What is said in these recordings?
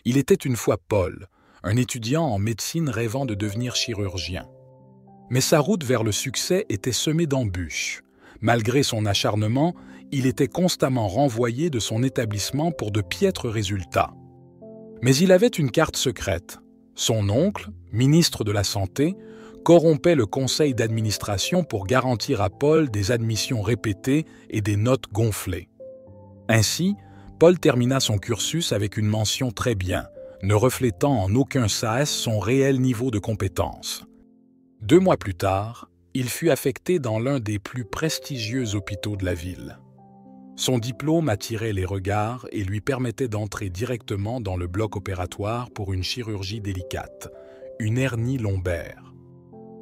Il était une fois Paul, un étudiant en médecine rêvant de devenir chirurgien. Mais sa route vers le succès était semée d'embûches. Malgré son acharnement, il était constamment renvoyé de son établissement pour de piètres résultats. Mais il avait une carte secrète. Son oncle, ministre de la Santé, corrompait le conseil d'administration pour garantir à Paul des admissions répétées et des notes gonflées. Ainsi, Paul termina son cursus avec une mention très bien, ne reflétant en aucun sas son réel niveau de compétence. 2 mois plus tard, il fut affecté dans l'un des plus prestigieux hôpitaux de la ville. Son diplôme attirait les regards et lui permettait d'entrer directement dans le bloc opératoire pour une chirurgie délicate, une hernie lombaire.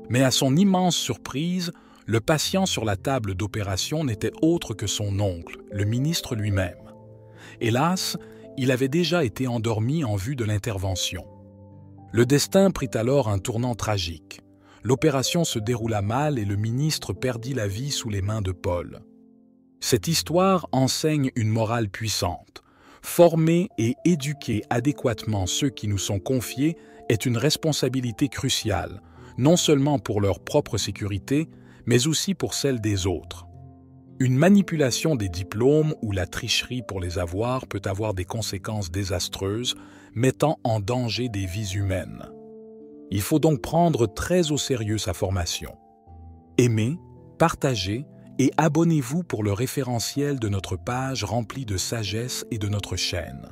Mais à son immense surprise, le patient sur la table d'opération n'était autre que son oncle, le ministre lui-même. Hélas, il avait déjà été endormi en vue de l'intervention. Le destin prit alors un tournant tragique. L'opération se déroula mal et le ministre perdit la vie sous les mains de Paul. Cette histoire enseigne une morale puissante. Former et éduquer adéquatement ceux qui nous sont confiés est une responsabilité cruciale, non seulement pour leur propre sécurité, mais aussi pour celle des autres. Une manipulation des diplômes ou la tricherie pour les avoir peut avoir des conséquences désastreuses, mettant en danger des vies humaines. Il faut donc prendre très au sérieux sa formation. Aimez, partagez et abonnez-vous pour le référentiel de notre page remplie de sagesse et de notre chaîne.